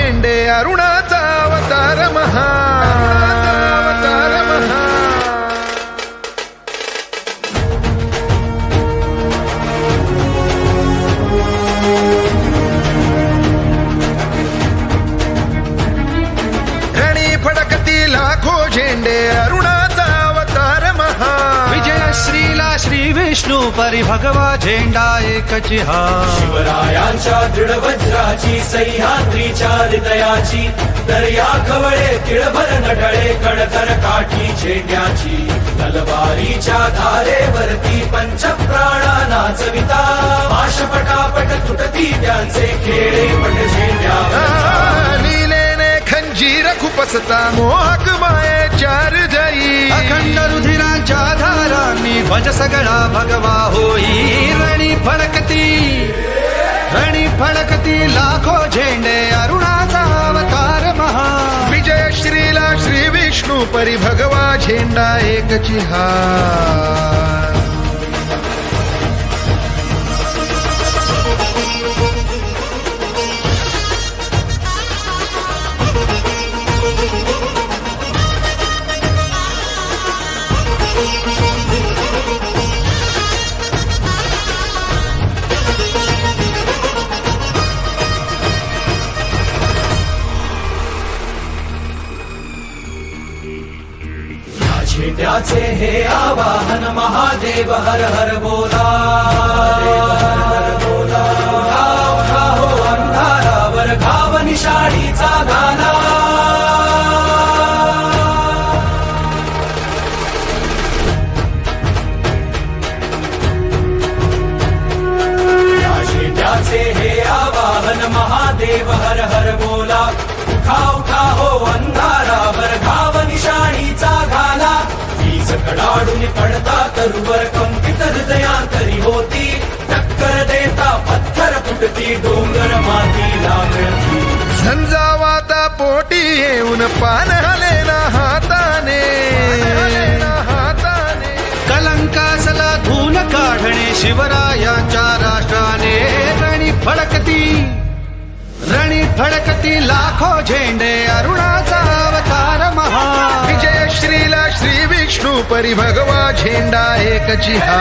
झेंडे अरुणाचा अवतार महा रणी फडकती लाखो झेंडे अरुणाचा अवतार महा विजय श्रीला श्री विष्णू परी भगवा झेंडा एकची हा शिवरायांच्या दृढ वज्राची सह्याद्रीच्या हृदयाची दर्या खवळे तिळभर नढळे कडतर काठी झेंड्याची तलवारीच्या धारेवरती पंचप्राणा नाचविता पाश पटापट तुटती त्यांचे खेळे पट झेंड्या लीलेने खंजीर खुपसता मोहक मायेच्या हृदयी अखंड रुधिरांच्या धारांनी भज सगळा भगवा होई रणी फडकती लाखो झेंडे अरुणाचा अवतार महा विजय श्रीला श्री विष्णू परी भगवा झेंडा एकची हा झेंड्याचे हे आवाहन महादेव हर हर बोला उठा हो अंधारावर घाव निशाणीचा गाला या झेंड्याचे हे आवाहन महादेव हर हर बोला उठा हो अंधारावर घाव निशाणीचा घाला वीज कडाडून पडता तरुवर कंपित हृदयांतरी होती टक्कर देता पत्थर फुटती डोंगर मातीला मिळती झंझावाता पोटी येऊन पान हलेना हाताने कलंकासला धून काढणे शिवरायांच्या राष्ट्राने रणी फडकती लाखो झेंडे अरुणाचा अवतार महा विजय श्रीला श्री विष्णू परी भगवा झेंडा एकची हा